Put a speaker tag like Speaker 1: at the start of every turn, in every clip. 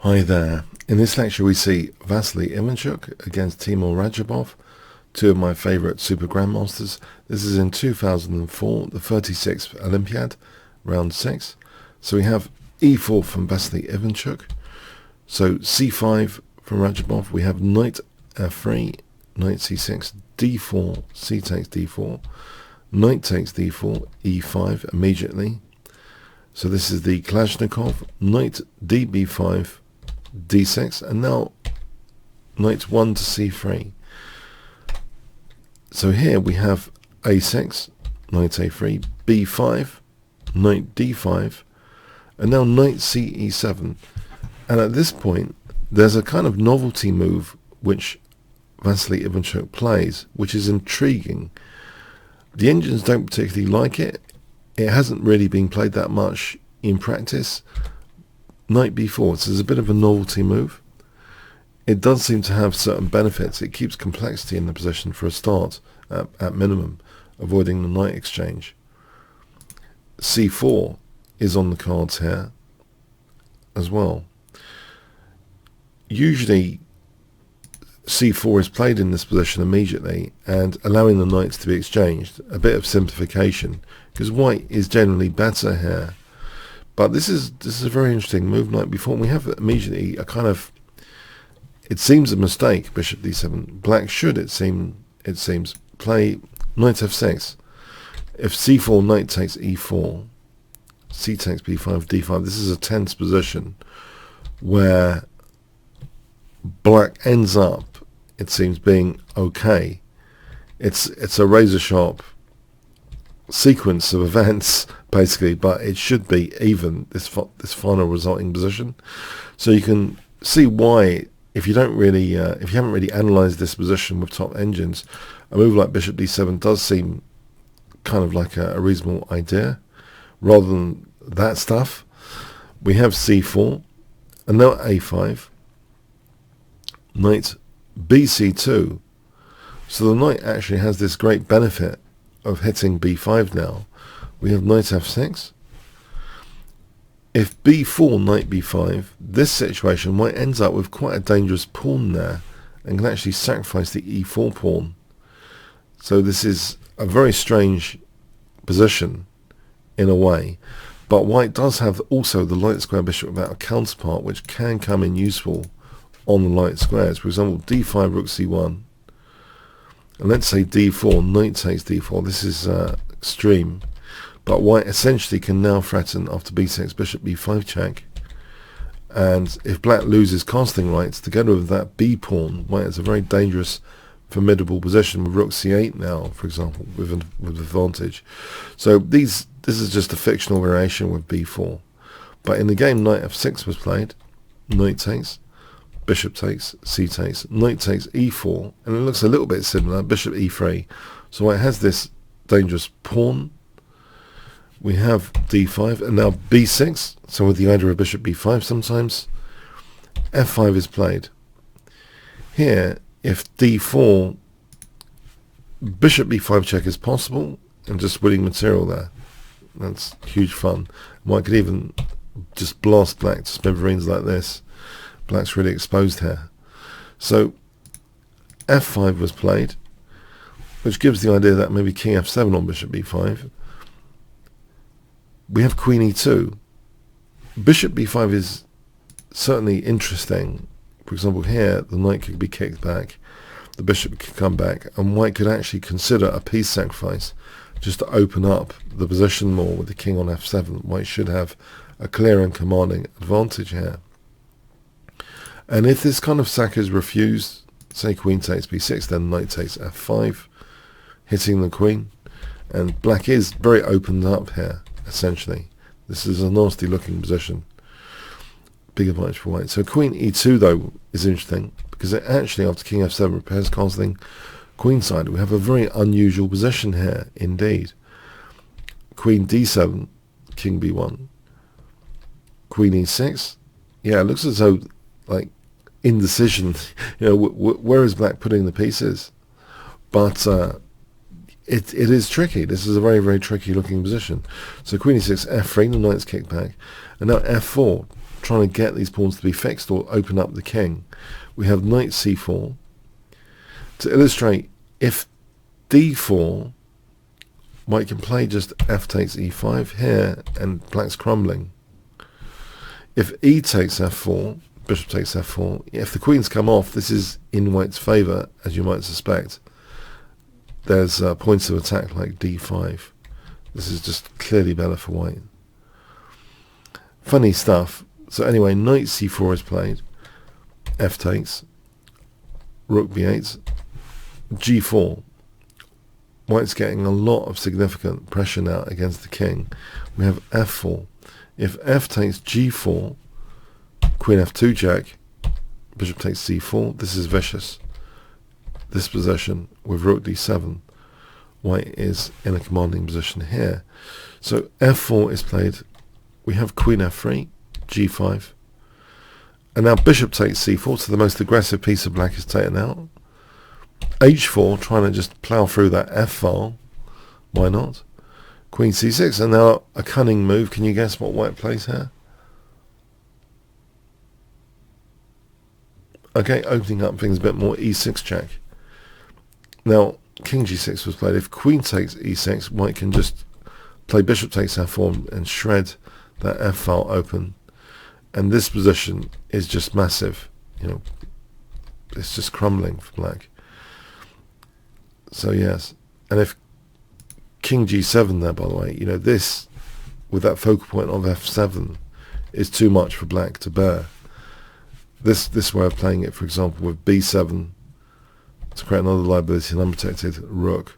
Speaker 1: Hi there. In this lecture we see Vasily Ivanchuk against Timur Radjabov, two of my favourite super grandmasters. This is in 2004, the 36th Olympiad, round 6. So we have e4 from Vasily Ivanchuk. So c5 from Radjabov. We have knight f3, knight c6, d4, c takes d4, knight takes d4, e5 immediately. So this is the Kalashnikov, knight db5, d6, and now knight 1 to c3. So here we have a6, knight a3, b5, knight d5, and now knight ce7. And at this point there's a kind of novelty move which Vasily Ivanchuk plays, which is intriguing. The engines don't particularly like it. It hasn't really been played that much in practice. Knight b4, so there's a bit of a novelty move. It does seem to have certain benefits. It keeps complexity in the position for a start, at minimum, avoiding the knight exchange. c4 is on the cards here as well. Usually c4 is played in this position immediately and allowing the knights to be exchanged. A bit of simplification, because white is generally better here. But this is a very interesting move. Knight b4. We have immediately a kind of, it seems a mistake. Bishop d7. Black should, it seems, play knight f6. If c4, knight takes e4, c takes b5, d5. This is a tense position where black ends up, it seems, being okay. It's a razor sharp sequence of events basically, but it should be even, this final resulting position. So you can see why, if you haven't really analysed this position with top engines, a move like bishop d7 does seem kind of like a reasonable idea rather than that stuff. We have c4 and now a5, knight bc2. So the knight actually has this great benefit of hitting b5 now. We have knight f6. If b4, knight b5, this situation might end up with quite a dangerous pawn there and can actually sacrifice the e4 pawn. So this is a very strange position in a way. But white does have also the light square bishop without a counterpart, which can come in useful on the light squares. For example, d5, rook c1. And let's say d4, knight takes d4. This is extreme. But white essentially can now threaten after b6, bishop b5 check. And if black loses casting rights, together with that b pawn, white has a very dangerous, formidable position with rook c8 now, for example, with advantage. So this is just a fictional variation with b4. But in the game, knight f6 was played. Knight takes, bishop takes, c takes, knight takes e4, and it looks a little bit similar, bishop e3. So white has this dangerous pawn. We have d5 and now b6, so with the idea of bishop b5 sometimes. f5 is played. Here, if d4, bishop b5 check is possible, and just winning material there. That's huge fun. White could even just blast black to smithereens like this. Black's really exposed here. So f5 was played, which gives the idea that maybe king f7 on bishop b5. We have queen e2. Bishop b5 is certainly interesting. For example, here the knight could be kicked back, the bishop could come back, and white could actually consider a piece sacrifice just to open up the position more with the king on f7. White should have a clear and commanding advantage here. And if this kind of sack is refused, say queen takes b6, then knight takes f5, hitting the queen, and black is very opened up here. Essentially, this is a nasty looking position. Big advantage for white. So queen e2 though is interesting because it actually, after king f7, repairs castling queenside. We have a very unusual position here indeed. Queen d7, king b1, queen e6. Yeah, it looks as though like indecision. Where is black putting the pieces? But it is tricky. This is a very, very tricky looking position. So queen e6, f3, the knight's kicked back, and now f4. trying to get these pawns to be fixed or open up the king. We have knight c4. To illustrate, if d4, white can play just f takes e5 here, and black's crumbling. If e takes f4, bishop takes f4, if the queens come off, this is in white's favour, as you might suspect. There's points of attack like d5. This is just clearly better for white. Funny stuff. So anyway, knight c4 is played, f takes, rook b8, g4. White's getting a lot of significant pressure now against the king. We have f4. If f takes g4, queen f2 check, bishop takes c4, this is vicious. This position with rook d7, white is in a commanding position here. So f4 is played. We have queen f3, g5, and now bishop takes c4, so the most aggressive piece of black is taken out. h4, trying to just plough through that f file. Why not? Queen c6, and now a cunning move. Can you guess what white plays here? Okay, opening up things a bit more, e6 check. Now, king g6 was played. If queen takes e6, white can just play bishop takes f4 and shred that f file open. And this position is just massive. You know, it's just crumbling for black. So yes, and if king g7 there, by the way, you know, this with that focal point of f7 is too much for black to bear. This way of playing it, for example, with b7 to create another liability, an unprotected rook,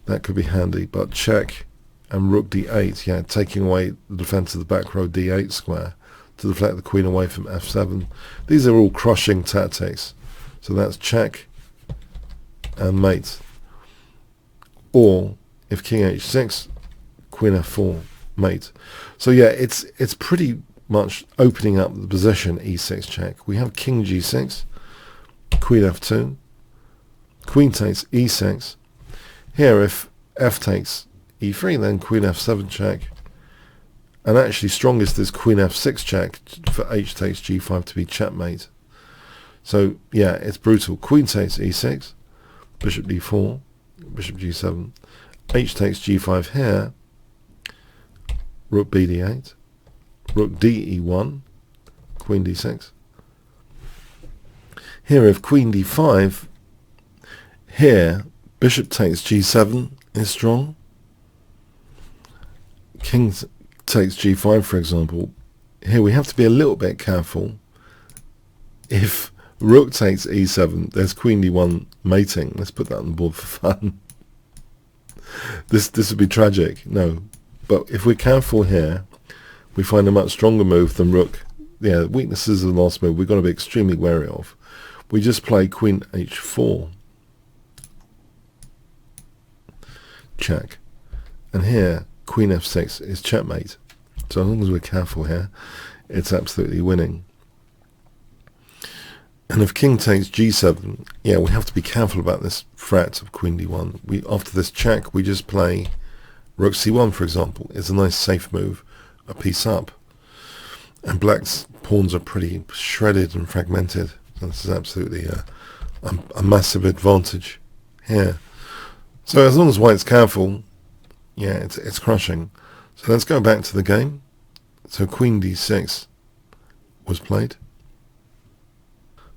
Speaker 1: that could be handy. But check and rook d8, yeah, taking away the defense of the back row d8 square to deflect the queen away from f7. These are all crushing tactics. So that's check and mate. Or if king h6, queen f4, mate. So yeah, it's pretty much opening up the position, e6 check. We have king g6, queen f2, queen takes e6. Here, if f takes e3, then queen f7 check. And actually strongest is queen f6 check for h takes g5 to be checkmate. So yeah, it's brutal. Queen takes e6, bishop d4, bishop g7, h takes g5 here, rook b d8, rook d e1, queen d6. Here, if queen d5, here bishop takes g7 is strong. King takes g5, for example. Here we have to be a little bit careful. If rook takes e7, there's queen d1 mating. Let's put that on the board for fun. This would be tragic. No, but if we're careful here, we find a much stronger move than rook. Yeah, weaknesses of the last move we've got to be extremely wary of. We just play queen h4. Check. And here, queen f6 is checkmate. So as long as we're careful here, it's absolutely winning. And if king takes g7, yeah, we have to be careful about this threat of queen d1. After this check, we just play rook c1, for example. It's a nice safe move, a piece up. And black's pawns are pretty shredded and fragmented. So this is absolutely a massive advantage here. So as long as white's careful, yeah, it's crushing. So let's go back to the game. So queen d6 was played.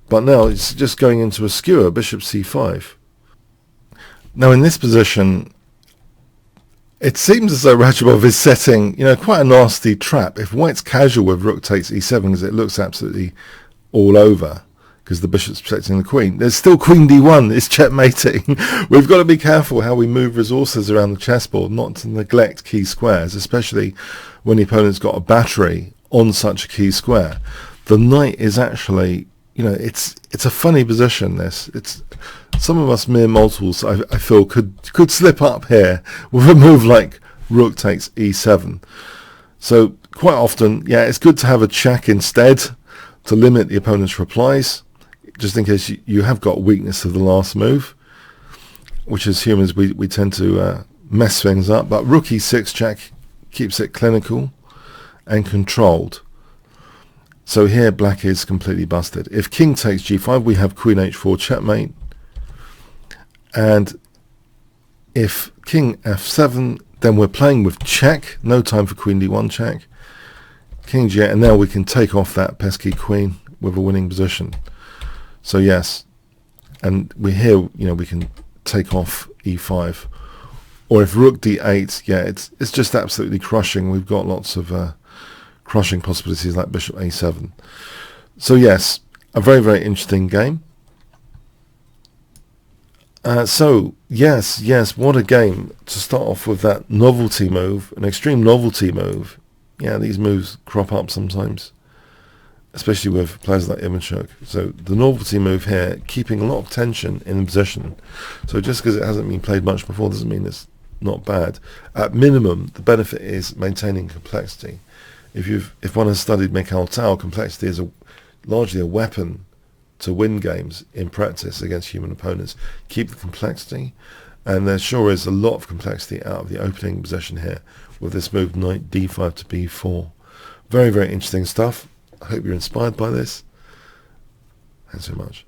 Speaker 1: But now it's just going into a skewer, bishop c5. Now in this position, it seems as though Radjabov is setting, you know, quite a nasty trap. If white's casual with rook takes e7, because it looks absolutely all over, because the bishop's protecting the queen, there's still queen d1, it's checkmating. We've got to be careful how we move resources around the chessboard, not to neglect key squares, especially when the opponent's got a battery on such a key square. The knight is actually, you know, it's a funny position, this. It's some of us mere mortals, I feel, could slip up here with a move like rook takes e7. So quite often, yeah, it's good to have a check instead to limit the opponent's replies, just in case you have got weakness of the last move, which as humans we tend to mess things up. But rook e6 check keeps it clinical and controlled. So here black is completely busted. If king takes g5, we have queen h4 checkmate. And if king f7, then we're playing with check. No time for queen d1 check. King g8, and now we can take off that pesky queen with a winning position. So yes, and we here, you know, we can take off e5. Or if rook d8, yeah, it's just absolutely crushing. We've got lots of crushing possibilities like bishop a7. So yes, a very, very interesting game. So yes, what a game to start off with. That novelty move, an extreme novelty move. Yeah, these moves crop up sometimes, especially with players like Ivanchuk. So the novelty move here, keeping a lot of tension in the position. So just because it hasn't been played much before doesn't mean it's not bad. At minimum, the benefit is maintaining complexity. If one has studied Mikhail Tal, complexity is largely a weapon to win games in practice against human opponents. Keep the complexity, and there sure is a lot of complexity out of the opening position here with this move knight d5 to b4. Very, very interesting stuff. I hope you're inspired by this. Thanks so much.